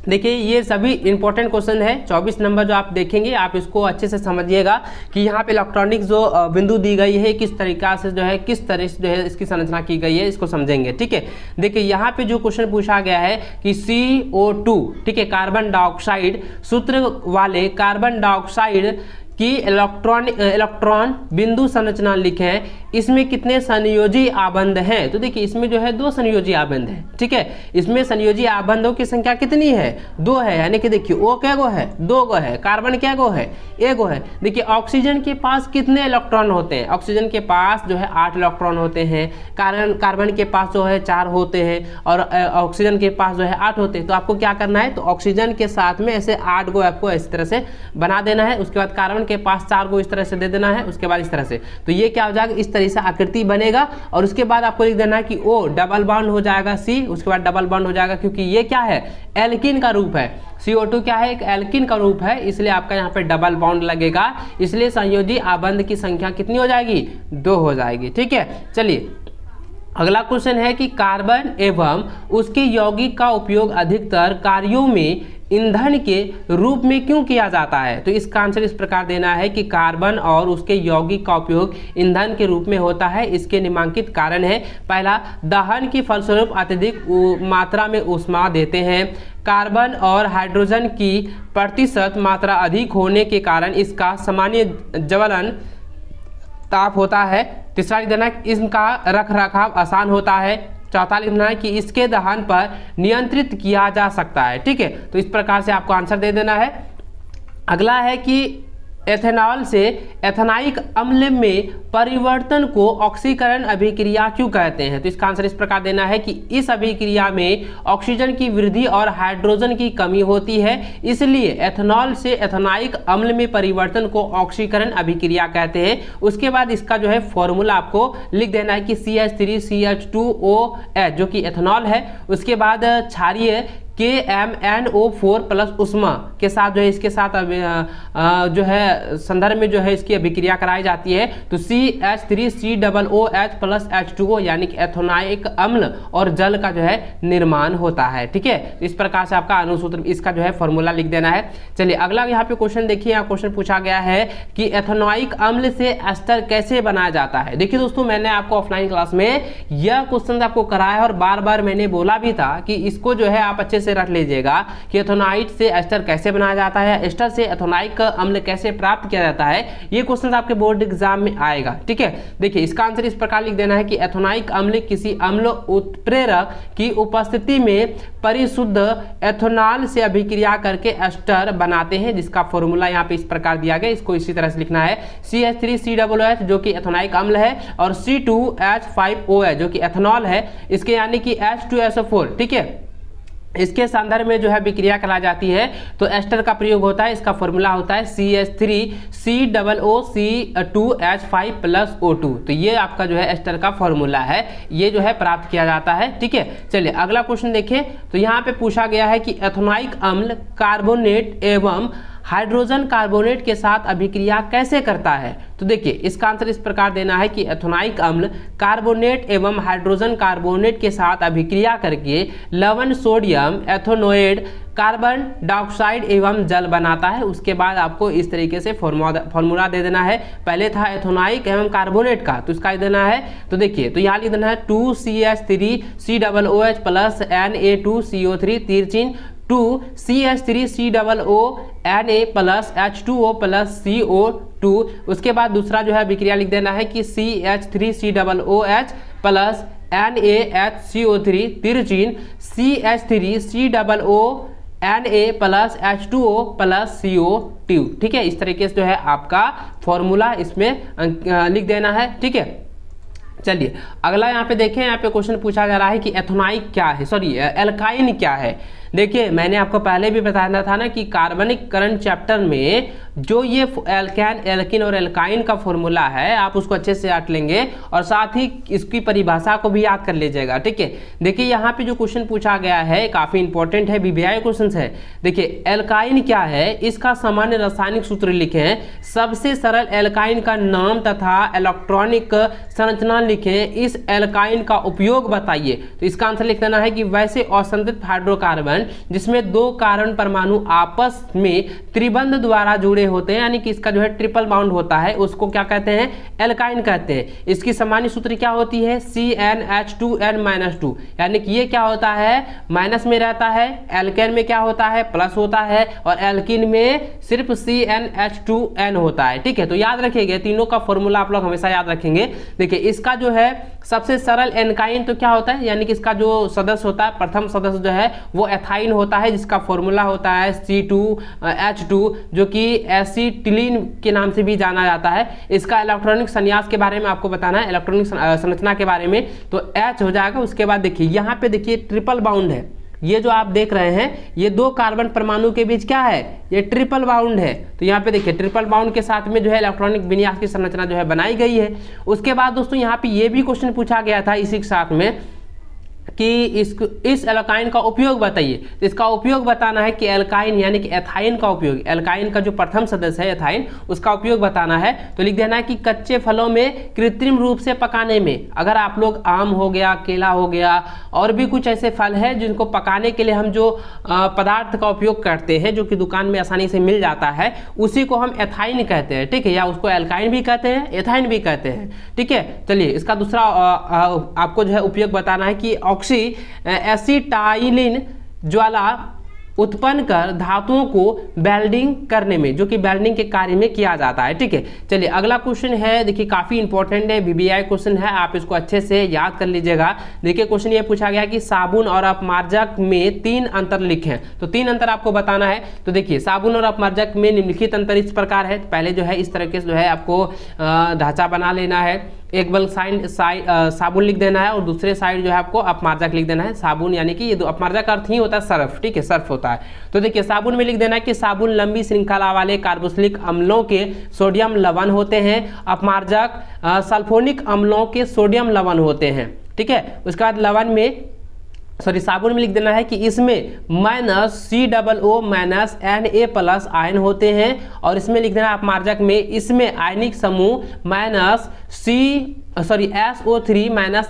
देखिए ये सभी इंपॉर्टेंट क्वेश्चन है। 24 नंबर जो आप देखेंगे आप इसको अच्छे से समझिएगा कि यहाँ पे इलेक्ट्रॉनिक जो बिंदु दी गई है किस तरीका से जो है, किस तरह से जो है इसकी संरचना की गई है, इसको समझेंगे, ठीक है। देखिए यहाँ पे जो क्वेश्चन पूछा गया है कि CO2, ठीक है, कार्बन डाइऑक्साइड सूत्र वाले कार्बन डाइऑक्साइड कि इलेक्ट्रॉन बिंदु संरचना लिखें, इसमें कितने संयोजी आबंध हैं। तो देखिए इसमें जो है 2 संयोजी आबंध है, ठीक है। इसमें संयोजी आबंधों की संख्या कितनी है, 2 है, यानी कि देखिए O क्या गो है, 2 गो है, कार्बन क्या गो है, 1 गो है। देखिए ऑक्सीजन के पास कितने इलेक्ट्रॉन होते हैं, ऑक्सीजन के पास जो है 8 इलेक्ट्रॉन होते हैं, कार्बन के पास जो है 4 होते हैं और ऑक्सीजन के पास जो है 8 होते हैं। तो आपको क्या करना है, तो ऑक्सीजन के साथ में ऐसे 8 गो आपको इस तरह से बना देना है। उसके बाद कार्बन के पास 4 गो इस तरह से दे देना है, उसके बाद इस तरह से, तो ये क्या हो जाएगा, इस तरह से आकृति बनेगा। और उसके बाद आपको लिख देना है कि O डबल बॉन्ड हो जाएगा C, उसके बाद डबल बॉन्ड हो जाएगा, क्योंकि ये क्या है, एल्कीन का रूप है। CO2 क्या है, एक एल्कीन का रूप है, इसलिए आपका यहाँ पे डबल बॉन्ड लगेगा, इसलिए संयोजी आबंध की संख्या कितनी हो जाएगी, 2 हो जाएगी, ठीक है। चलिए अगला क्वेश्चन है कि कार्बन एवं उसके यौगिक का उपयोग अधिकतर कार्यों में ईंधन के रूप में क्यों किया जाता है। तो इसका आंसर इस प्रकार देना है कि कार्बन और उसके यौगिक का उपयोग ईंधन के रूप में होता है। इसके निम्नलिखित कारण है। पहला, दहन की फलस्वरूप अत्यधिक मात्रा में ऊष्मा देते हैं। कार्बन और हाइड्रोजन की प्रतिशत मात्रा अधिक होने के कारण इसका सामान्य ज्वलन ताप होता है। तीसरा लिखना है इसका रख रखाव आसान होता है। चौथा लिखना है कि इसके दहन पर नियंत्रित किया जा सकता है, ठीक है। तो इस प्रकार से आपको आंसर दे देना है। अगला है कि एथेनॉल से एथेनाइक अम्ल में परिवर्तन को ऑक्सीकरण अभिक्रिया क्यों कहते हैं। तो इसका आंसर इस प्रकार देना है कि इस अभिक्रिया में ऑक्सीजन की वृद्धि और हाइड्रोजन की कमी होती है, इसलिए एथेनॉल से एथेनाइक अम्ल में परिवर्तन को ऑक्सीकरण अभिक्रिया कहते हैं। उसके बाद इसका जो है फॉर्मूला आपको लिख देना है कि CH3CH2OH जो कि एथेनॉल है। उसके बाद क्षारीय KMnO4 प्लस ऊष्मा के साथ जो है इसके साथ जो है संदर्भ में जो है इसकी अभिक्रिया कराई जाती है। तो CH3COOH प्लस H2O यानी कि एथेनॉइक अम्ल और जल का जो है निर्माण होता है, ठीक है। तो इस प्रकार से आपका अनुसूत्र इसका जो है फॉर्मूला लिख देना है। चलिए अगला यहाँ पे क्वेश्चन देखिए, यहाँ क्वेश्चन पूछा गया है कि एथेनॉइक अम्ल से एस्टर कैसे बनाया जाता है। देखिए दोस्तों, मैंने आपको ऑफलाइन क्लास में यह क्वेश्चन आपको कराया और बार बार मैंने बोला भी था कि इसको जो है आप अच्छे से रख लीजिएगा कि एथेनॉइट से एस्टर कैसे बनाया जाता है, एस्टर से एथेनॉइक अम्ल कैसे प्राप्त किया जाता है। ये क्वेश्चन आपके बोर्ड एग्जाम में आएगा, ठीक है। देखिए इसका आंसर इस प्रकार लिख देना है कि एथेनॉइक अम्ल किसी अम्ल उत्प्रेरक की उपस्थिति में परिशुद्ध एथेनॉल से अभिक्रिया करके एस्टर बनाते हैं, जिसका फॉर्मूला यहाँ पे इस प्रकार दिया गया। इसको इसी तरह से लिखना है CH3COOH जो कि एथेनॉइक अम्ल है और C2H5OH जो कि एथेनॉल है, इसके यानी कि H2SO4, ठीक है। इसके संदर्भ में जो है विक्रिया कराई जाती है तो एस्टर का प्रयोग होता है। इसका फॉर्मूला होता है CH3COOC2H5 प्लस O2। तो ये आपका जो है एस्टर का फॉर्मूला है, ये जो है प्राप्त किया जाता है, ठीक है। चलिए अगला क्वेश्चन देखें, तो यहाँ पे पूछा गया है कि एथेनॉइक अम्ल कार्बोनेट एवं हाइड्रोजन कार्बोनेट के साथ अभिक्रिया कैसे करता है। तो देखिए इसका आंसर इस प्रकार देना है कि एथेनॉइक अम्ल कार्बोनेट एवं हाइड्रोजन कार्बोनेट के साथ अभिक्रिया करके लवण सोडियम एथेनोएड कार्बन डाइऑक्साइड एवं जल बनाता है। उसके बाद आपको इस तरीके से फॉर्मूला दे देना है। पहले था एथेनॉइक एवं कार्बोनेट का, तो इसका देना है, तो देखिए तो यहाँ लिख देना है 2CH3COOH plus Na2CO3 तिरचिन 2CH3COONA plus H2O plus CO2। उसके बाद दूसरा जो है विक्रिया लिख देना है कि CH3COOH plus NaHCO3 तिरचिन CH3COONA plus H2O plus CO2, ठीक है। इस तरीके से जो है आपका फॉर्मूला इसमें लिख देना है, ठीक है। चलिए अगला यहाँ पे देखें, यहाँ पे क्वेश्चन पूछा जा रहा है कि एथेनॉइक क्या है, सॉरी एल्काइन क्या है। देखिए मैंने आपको पहले भी बताया था ना कि कार्बनिक करण चैप्टर में जो ये एल्केन, एल्किन और एल्काइन का फॉर्मूला है आप उसको अच्छे से याद लेंगे और साथ ही इसकी परिभाषा को भी याद कर लीजिएगा, ठीक है। देखिए यहाँ पे जो क्वेश्चन पूछा गया है काफी इंपॉर्टेंट है, VBI क्वेश्चन है। देखिए एल्काइन क्या है, इसका सामान्य रासायनिक सूत्र लिखें, सबसे सरल एल्काइन का नाम तथा इलेक्ट्रॉनिक संरचना लिखें, इस एल्काइन का उपयोग बताइए। तो इसका आंसर लिख देना है कि वैसे असंतुलित हाइड्रोकार्बन रिएक्शन जिसमें दो कार्बन परमाणु आपस में त्रिबंध द्वारा जुड़े होते हैं, यानी कि इसका जो है ट्रिपल बॉन्ड होता है, उसको क्या कहते हैं, एल्काइन कहते हैं। इसकी सामान्य सूत्र क्या होती है, CnH2n-2, यानी कि ये क्या होता है, माइनस में रहता है, एल्केन में क्या होता है, प्लस होता है, और एल्किन में सिर्फ CnH2n होता है। ठीक है, तो याद रखिएगा तीनों का फॉर्मूला आप लोग हमेशा याद रखेंगे। देखिए इसका जो है सबसे सरल एल्काइन तो क्या होता है, यानी कि इसका जो सदस्य होता है, प्रथम सदस्य जो है वो एथाइन होता है, जिसका फॉर्मूला होता है C2H2, जो कि एसिटिलीन के नाम से भी जाना जाता है। इसका इलेक्ट्रॉनिक संन्यास के बारे में आपको बताना है, इलेक्ट्रॉनिक संरचना के बारे में, तो H हो जाएगा। उसके बाद देखिए यहाँ पे देखिए ट्रिपल बाउंड है, ये जो आप देख रहे हैं ये दो कार्बन परमाणु के बीच क्या है, ये ट्रिपल बाउंड है। तो यहाँ पे देखिए ट्रिपल बाउंड के साथ में जो है इलेक्ट्रॉनिक विन्यास की संरचना जो है बनाई गई है। उसके बाद दोस्तों यहाँ पे ये भी क्वेश्चन पूछा गया था इसी के साथ में कि इस एल्काइन का उपयोग बताइए। तो इसका उपयोग बताना है कि एल्काइन यानी कि एथाइन का उपयोग, एल्काइन का जो प्रथम सदस्य है एथाइन, उसका उपयोग बताना है। तो लिख देना है कि कच्चे फलों में कृत्रिम रूप से पकाने में, अगर आप लोग आम हो गया, केला हो गया, और भी कुछ ऐसे फल हैं जिनको पकाने के लिए हम जो पदार्थ का उपयोग करते हैं, जो कि दुकान में आसानी से मिल जाता है, उसी को हम एथाइन कहते हैं। ठीक है, या उसको एल्काइन भी कहते हैं, एथाइन भी कहते हैं। ठीक है, चलिए इसका दूसरा आपको जो है उपयोग बताना है कि ऑक्सी एसिटाइलिन ज्वाला उत्पन्न कर धातुओं को वेल्डिंग करने में, जो कि वेल्डिंग के कार्य में किया जाता है। ठीक है, चलिए अगला क्वेश्चन है, देखिए काफी इंपॉर्टेंट है, VBI क्वेश्चन है, आप इसको अच्छे से याद कर लीजिएगा। देखिए क्वेश्चन ये पूछा गया कि साबुन और अपमार्जक में 3 अंतर लिखें, तो 3 अंतर आपको बताना है। तो देखिए साबुन और अपमार्जक में निम्नलिखित अंतर इस प्रकार है। पहले जो है इस तरह के जो है आपको ढांचा बना लेना है, एक बल साइड साबुन लिख देना है और दूसरे साइड जो है आपको अपमार्जक लिख देना है। साबुन यानी कि ये दो, अपमार्जक अर्थ ही होता है सर्फ। ठीक है, सर्फ होता है। तो देखिए साबुन में लिख देना है कि साबुन लंबी श्रृंखला वाले कार्बोक्सिलिक अम्लों के सोडियम लवण होते हैं, अपमार्जक सल्फोनिक अम्लों के सोडियम लवण होते हैं। ठीक है, उसके बाद लवण में साबुन में लिख देना है कि इसमें -COO Na+ आयन होते हैं, और इसमें लिख देना है अपमार्जक में इसमें आयनिक समूह SO3 Na+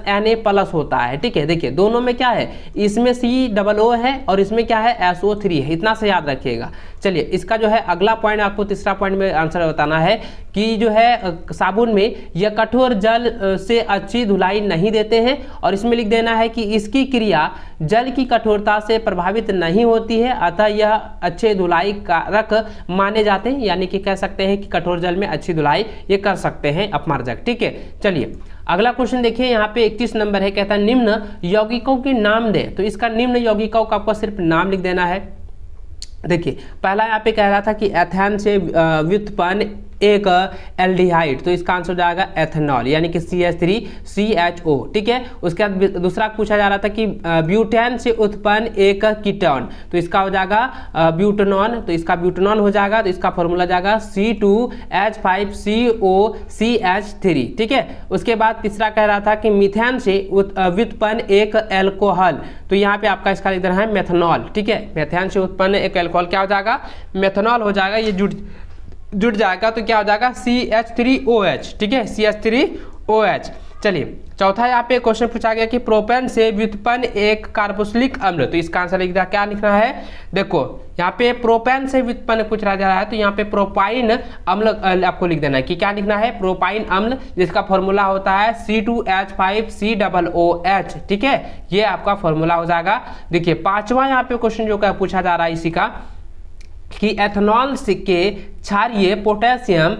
होता है। ठीक है, देखिए दोनों में क्या है, इसमें COO है और इसमें क्या है, SO3 है, इतना से याद रखिएगा। चलिए इसका जो है अगला पॉइंट आपको तीसरा पॉइंट में आंसर बताना है कि जो है साबुन में यह कठोर जल से अच्छी धुलाई नहीं देते हैं, और इसमें लिख देना है कि इसकी क्रिया जल की कठोरता से प्रभावित नहीं होती है, अतः यह अच्छे धुलाई कारक माने जाते हैं, यानी कि कह सकते हैं कि कठोर जल में अच्छी धुलाई ये कर सकते हैं अपमार्जक। ठीक है, चलिए अगला क्वेश्चन देखिए, यहाँ पे 31 नंबर है, कहता है निम्न यौगिकों के नाम दे। तो इसका निम्न यौगिकों का आपको सिर्फ नाम लिख देना है। देखिए पहला यहाँ पे कह रहा था कि एथेन से व्युत्पन्न एक एल्डिहाइड, तो इसका आंसर हो जाएगा एथेनॉल, यानी कि CH3CHO। ठीक है, उसके बाद दूसरा पूछा जा रहा था कि ब्यूटेन से उत्पन्न एक कीटोन, तो इसका हो जाएगा ब्यूटेनॉन, तो इसका ब्यूटेनॉन हो जाएगा, तो इसका फॉर्मूला जाएगा C2H5COCH3। ठीक है, उसके बाद तीसरा कह रहा था कि मीथेन से व्युत्पन्न एक एल्कोहल, तो यहाँ पे आपका इसका लिख देना है मेथनॉल। ठीक है, मीथेन से उत्पन्न एक एल्कोहल क्या हो जाएगा, मेथनॉल हो जाएगा, ये जुड़ जाएगा, तो क्या हो जाएगा CH3OH। ठीक है, CH3OH। चलिए चौथा यहाँ पे क्वेश्चन पूछा गया कि प्रोपेन से व्युत्पन्न एक कार्बोक्सिलिक अम्ल, तो इसका आंसर लिख दिया, क्या लिखना है, देखो यहाँ पे प्रोपेन से व्युत्पन्न पूछा जा रहा है, तो यहाँ पे प्रोपाइन अम्ल आपको लिख देना है कि क्या लिखना है, प्रोपाइन अम्ल, जिसका फॉर्मूला होता है C2H5COOH। ठीक है, ये आपका फॉर्मूला हो जाएगा। देखिए पांचवा यहाँ पे क्वेश्चन जो पूछा जा रहा है इसी का कि एथेनॉल के क्षारीय पोटेशियम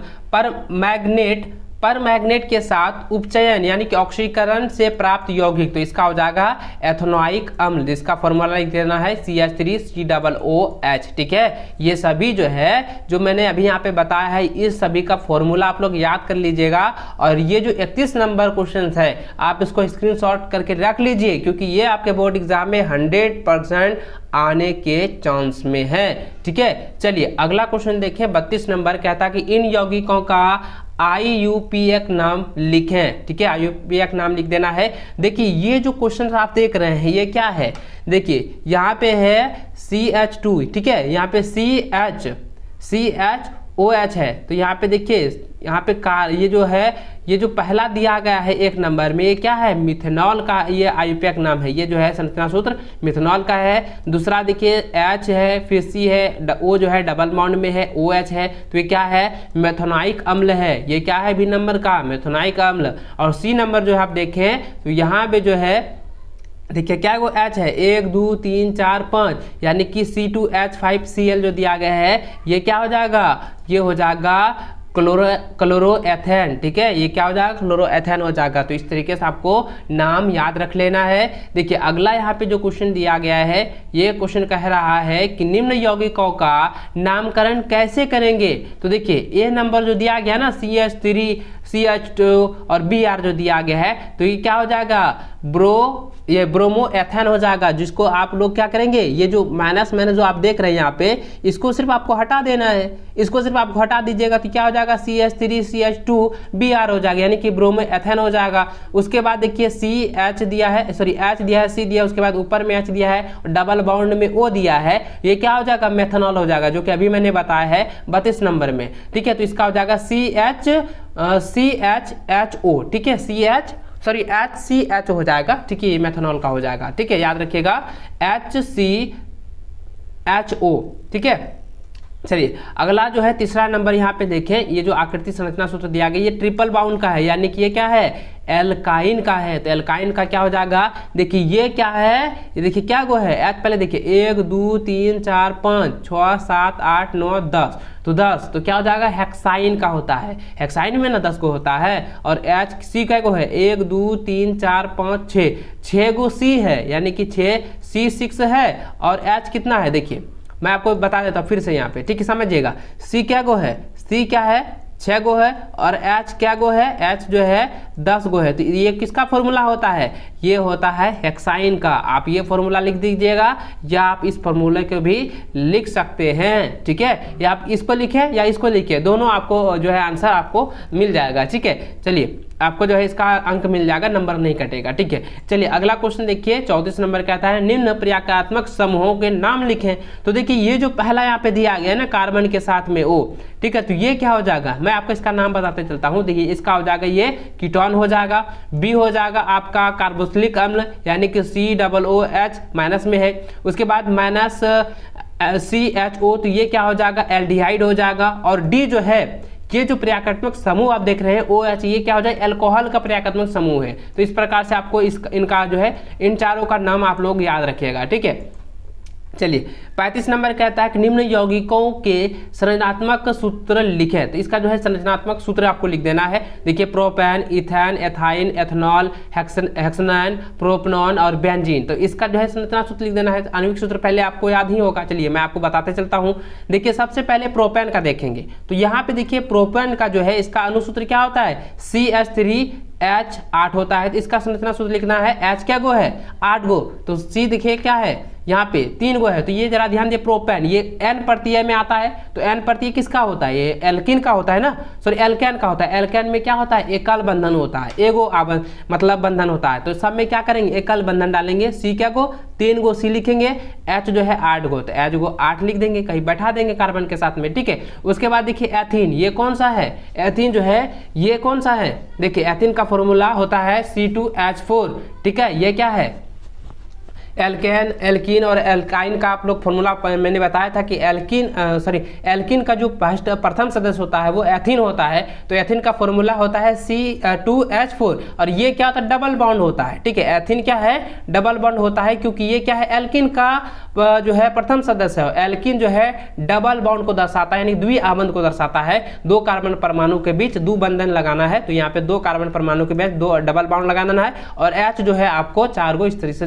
परमैंगनेट के साथ उपचयन यानी कि ऑक्सीकरण से प्राप्त यौगिक, तो इसका हो जाएगा एथेनोइक अम्ल, जिसका फॉर्मूला लिख देना है CH3COOH। ठीक है, ये सभी जो है जो मैंने अभी यहाँ पे बताया है, इस सभी का फॉर्मूला आप लोग याद कर लीजिएगा। और ये जो 31 नंबर क्वेश्चन है आप इसको स्क्रीनशॉट करके रख लीजिए, क्योंकि ये आपके बोर्ड एग्जाम में 100% आने के चांस में है। ठीक है, चलिए अगला क्वेश्चन देखें, 32 नंबर कहता है कि इन यौगिकों का IUPAC नाम लिखें। ठीक है, IUPAC नाम लिख देना है। देखिए ये जो क्वेश्चन आप देख रहे हैं ये क्या है, देखिए यहाँ पे है CH2, ठीक है, यहाँ पे CHOH है, तो यहाँ पे देखिए यहाँ पे ये जो पहला दिया गया है 1 नंबर में, ये क्या है, मिथेनॉल का ये आयुपैक नाम है, ये जो है संरचना सूत्र मिथेनॉल का है। दूसरा देखिए H है, फिर C है, O जो है डबल बॉन्ड में है, OH है, तो ये क्या है, मेथोनाइक अम्ल है। ये क्या है बी नंबर का, मेथोनाइक अम्ल। और C नंबर जो है आप देखें तो यहाँ पे जो है देखिए क्या वो H है, 1 2 3 4 5, यानी कि C2H5Cl जो दिया गया है, ये क्या हो जाएगा, ये हो जाएगा क्लोरोएथेन। ठीक है, ये क्या हो जाएगा, क्लोरोएथेन हो जाएगा। तो इस तरीके से आपको नाम याद रख लेना है। देखिए अगला यहाँ पे जो क्वेश्चन दिया गया है, ये क्वेश्चन कह रहा है कि निम्न यौगिकों का नामकरण कैसे करेंगे। तो देखिए ये नंबर जो दिया गया ना CH3 CH2 और Br जो दिया गया है, तो ये क्या हो जाएगा, ये ब्रोमोएथेन हो जाएगा, जिसको आप लोग क्या करेंगे, ये जो माइनस जो आप देख रहे हैं यहाँ पे, इसको सिर्फ आपको हटा देना है, इसको सिर्फ आपको हटा दीजिएगा तो क्या हो जाएगा, CH3 CH2 Br हो जाएगा, यानी कि ब्रोमोएथेन हो जाएगा। उसके बाद देखिए H दिया है, C दिया, उसके बाद ऊपर में H दिया है, डबल बॉन्ड में O दिया है, ये क्या हो जाएगा, मेथनॉल हो जाएगा, जो कि अभी मैंने बताया है 32 नंबर में। ठीक है, तो इसका हो जाएगा CHHO। ठीक है, HCH हो जाएगा। ठीक है, ये मेथनॉल का हो जाएगा। ठीक है, याद रखिएगा HCHO। ठीक है, चलिए अगला जो है तीसरा नंबर यहाँ पे देखें, ये जो आकृति संरचना सूत्र दिया गया, ये ट्रिपल बाउंड का है, यानी कि ये क्या है, एल्काइन का है। तो एल्काइन का क्या हो जाएगा, देखिए ये क्या है, ये देखिए क्या गो है, H पहले देखिए 1 2 3 4 5 6 7 8 9 10, तो 10 तो क्या हो जाएगा, हेक्साइन का होता है। हेक्साइन में ना 10 को होता है। और C का गो है 1 2 3 4 5 6 गो C है, यानी कि 6 है। और H कितना है, देखिए मैं आपको बता देता हूँ फिर से यहाँ पे। ठीक है, समझिएगा, C क्या गो है, C क्या है, 6 गो है, और H क्या गो है, H जो है 10 गो है। तो ये किसका फॉर्मूला होता है, ये होता है हेक्साइन का। आप ये फॉर्मूला लिख दीजिएगा, या आप इस फॉर्मूले को भी लिख सकते हैं। ठीक है, या आप इसको लिखें या इसको लिखें, दोनों आपको जो है आंसर आपको मिल जाएगा। ठीक है, चलिए आपको जो है इसका अंक मिल जाएगा, नंबर नहीं कटेगा। ठीक है, चलिए अगला क्वेश्चन देखिए, 34 नंबर कहता है निम्न प्रक्रियात्मक समूहों के नाम लिखें। तो देखिए ये जो पहला यहाँ पे दिया गया है ना, कार्बन के साथ में O, ठीक है, तो ये क्या हो जाएगा, मैं आपको इसका नाम बताते चलता हूँ। देखिए इसका हो जाएगा ये कीटोन हो जाएगा, B हो जाएगा आपका कार्बोक्सिलिक अम्ल, यानी कि COOH माइनस में है। उसके बाद माइनस CHO, तो ये क्या हो जाएगा, एल्डिहाइड हो जाएगा। और D जो है, ये जो प्रक्रियात्मक समूह आप देख रहे हैं OH, ये क्या हो जाए, अल्कोहल का प्रक्रियात्मक समूह है। तो इस प्रकार से आपको इनका जो है इन चारों का नाम आप लोग याद रखिएगा। ठीक है, चलिए 35 नंबर कहता है कि निम्न यौगिकों के संरचनात्मक सूत्र लिखें। तो इसका जो है संरचनात्मक सूत्र आपको लिख देना है। देखिए propane, ethane, ethyne, ethanol, hexane, propanone और बेंजीन। तो इसका जो है संरचना सूत्र लिख देना है। आणविक सूत्र पहले आपको याद ही होगा, चलिए मैं आपको बताते चलता हूँ। देखिए सबसे पहले प्रोपेन का देखेंगे, तो यहाँ पे देखिए प्रोपेन का जो है इसका अनुसूत्र क्या होता है, CH3H8 होता है। तो इसका संरचना सूत्र लिखना है, H क्या गो है, 8 गो, तो C देखिए क्या है, यहाँ पे 3 गो है। तो ये जरा ध्यान दिए, प्रोपेन ये N प्रत्यय में आता है, तो N प्रत्यय किसका होता है, ये एल्किन का होता है ना, सॉरी एल्केन का होता है। एल्केन में क्या होता है, एकल बंधन होता है, एगो मतलब बंधन होता है। तो सब में क्या करेंगे, एकल बंधन डालेंगे। C क्या गो, 3 गो C लिखेंगे, H जो है 8 गो, तो H गो 8 लिख देंगे, कहीं बैठा देंगे कार्बन के साथ में। ठीक है, उसके बाद देखिए एथीन, ये कौन सा है, एथीन जो है ये कौन सा है, देखिए एथीन का फॉर्मूला होता है C2H4। ठीक है, ये क्या है, एल्केन, एल्कीन और एल्काइन का आप लोग फॉर्मूला मैंने बताया था कि एल्कीन का जो प्रथम सदस्य होता है वो एथीन होता है। तो एथीन का फॉर्मूला होता है C2H4, और ये क्या होता है, डबल बॉन्ड होता है। ठीक है, एथीन क्या है, डबल बॉन्ड होता है, क्योंकि ये क्या है, एल्कीन का जो है प्रथम सदस्य है। एल्कीन जो है डबल बॉन्ड को दर्शाता है, यानी द्विआबंध को दर्शाता है। 2 कार्बन परमाणु के बीच द्विबंधन लगाना है, तो यहाँ पे 2 कार्बन परमाणु के बीच 2 डबल बॉन्ड लगाना है। और H जो है आपको 4 गो इस तरीके से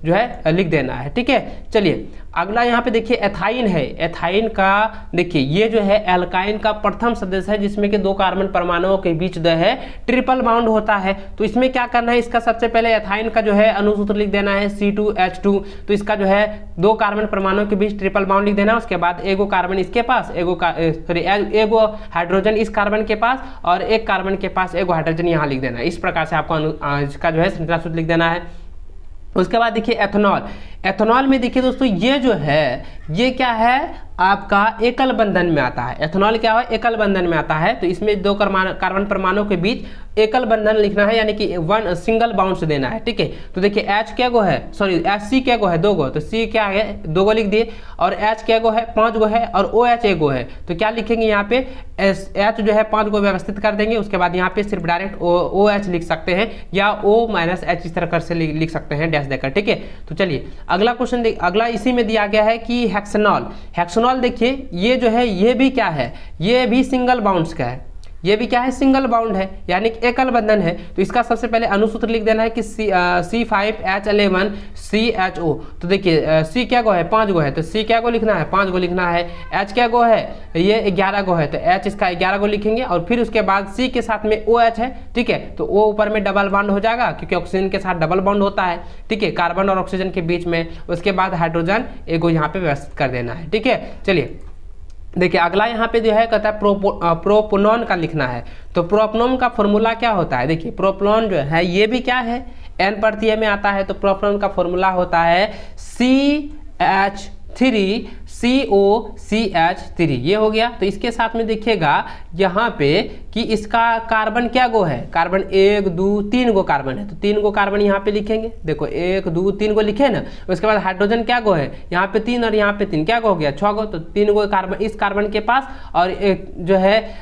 जो है लिख देना है। ठीक है, चलिए अगला यहाँ पे देखिए एथाइन है। एथाइन का देखिए ये जो है एल्काइन का प्रथम सदस्य है, जिसमें कि 2 कार्बन परमाणुओं के बीच जो है ट्रिपल बॉन्ड होता है। तो इसमें क्या करना है, इसका सबसे पहले एथाइन का जो है अनुसूत्र लिख देना है C2H2। तो इसका जो है 2 कार्बन परमाणुओं के बीच ट्रिपल बॉन्ड लिख देना है। उसके बाद एगो कार्बन इसके पास, एगो हाइड्रोजन इस कार्बन के पास, और 1 कार्बन के पास एगो हाइड्रोजन यहाँ लिख देना है। इस प्रकार से आपको इसका जो है संरचना सूत्र लिख देना है। उसके बाद देखिए एथनॉल, एथेनॉल में देखिए दोस्तों ये जो है ये क्या है आपका एकल बंधन में आता है। एथेनॉल क्या है, एकल बंधन में आता है। तो इसमें दो कार्बन परमाणु के बीच एकल बंधन लिखना है, यानी कि वन सिंगल बाउंड देना है, ठीक है। तो देखिए H क्या गो है, सॉरी C क्या गो है, 2 गो, तो C क्या है 2 गो लिख दिए, और H क्या गो है 5 गो है, और OH 1 गो है। तो क्या लिखेंगे यहाँ पे H जो है 5 गो व्यवस्थित कर देंगे, उसके बाद यहाँ पे सिर्फ डायरेक्ट OH लिख सकते हैं, या O-H इस तरह कर से लिख सकते हैं डैश देकर, ठीक है। तो चलिए अगला क्वेश्चन, अगला इसी में दिया गया है कि हेक्सेनॉल। हेक्सेनॉल देखिए ये जो है ये भी क्या है, ये भी सिंगल बाउंड्स का है, ये भी क्या है सिंगल बाउंड है, यानी कि एकल बंधन है। तो इसका सबसे पहले अनुसूत्र लिख देना है कि C5H11CHO। तो देखिए C क्या गो है 5 गो है, तो C क्या गो लिखना है 5 गो लिखना है। H क्या गो है ये 11 गो है, तो H इसका 11 गो लिखेंगे, और फिर उसके बाद C के साथ में OH है, ठीक है। तो O ऊपर में डबल बॉन्ड हो जाएगा, क्योंकि ऑक्सीजन के साथ डबल बॉन्ड होता है, ठीक है, कार्बन और ऑक्सीजन के बीच में। उसके बाद हाइड्रोजन एगो यहाँ पे व्यवस्थित कर देना है, ठीक है। चलिए देखिए अगला यहाँ पे जो है कहता है प्रोपोनॉन का लिखना है। तो प्रोपोनॉन का फॉर्मूला क्या होता है, देखिए प्रोपोनॉन जो है ये भी क्या है N प्रत्यय में आता है। तो प्रोपोनॉन का फॉर्मूला होता है CH3COCH3, ये हो गया। तो इसके साथ में देखिएगा यहाँ पे कि इसका कार्बन क्या गो है, कार्बन 1 2 3 गो कार्बन है, तो 3 गो कार्बन यहाँ पे लिखेंगे, देखो 1 2 3 गो लिखे ना। उसके बाद हाइड्रोजन क्या गो है, यहाँ पे 3 और यहाँ पे 3, क्या गो हो गया 6 गो। तो 3 गो कार्बन इस कार्बन के पास, और एक जो है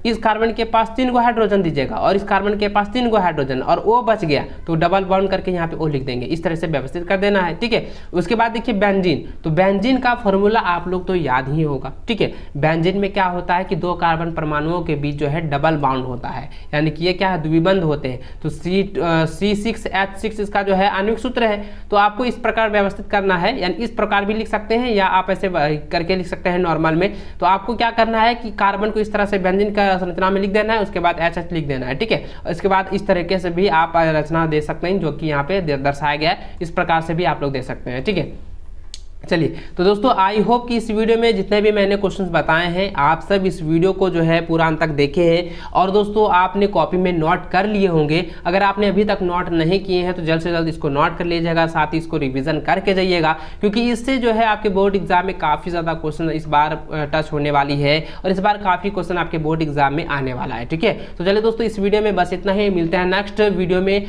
इस कार्बन के पास 3 गो हाइड्रोजन दीजिएगा, और इस कार्बन के पास 3 गो हाइड्रोजन, और O बच गया तो डबल बॉन्ड करके यहाँ पे O लिख देंगे। इस तरह से व्यवस्थित कर देना है, ठीक है। उसके बाद देखिए बेंजीन। तो बेंजीन का फॉर्मूला आप लोग तो याद ही होगा, ठीक है। बेंजीन में क्या होता है कि 2 कार्बन परमाणुओं के बीच जो है डबल बाउंड होता है, यानी कि ये क्या है द्विबंध होते हैं। तो C6H6 इसका जो है आणविक सूत्र है। तो आपको इस प्रकार व्यवस्थित करना है, यानी इस प्रकार भी लिख सकते हैं, या आप ऐसे करके लिख सकते हैं नॉर्मल में। तो आपको क्या करना है कि कार्बन को इस तरह से बेंजीन का संरचना में लिख देना है, उसके बाद HH लिख देना है, ठीक है। इसके बाद इस तरीके से भी आप रचना दे सकते हैं, जो कि यहाँ पे दर्शाया गया है, इस प्रकार से भी आप लोग दे सकते हैं, ठीक है। चलिए तो दोस्तों आई होप कि इस वीडियो में जितने भी मैंने क्वेश्चंस बताए हैं आप सब इस वीडियो को जो है पूरा अंत तक देखे हैं, और दोस्तों आपने कॉपी में नोट कर लिए होंगे। अगर आपने अभी तक नोट नहीं किए हैं तो जल्द से जल्द इसको नोट कर लीजिएगा, साथ ही इसको रिवीजन करके जाइएगा, क्योंकि इससे जो है आपके बोर्ड एग्जाम में काफ़ी ज़्यादा क्वेश्चन इस बार टच होने वाली है, और इस बार काफ़ी क्वेश्चन आपके बोर्ड एग्जाम में आने वाला है, ठीक है। तो चलिए दोस्तों इस वीडियो में बस इतना ही, मिलते हैं नेक्स्ट वीडियो में।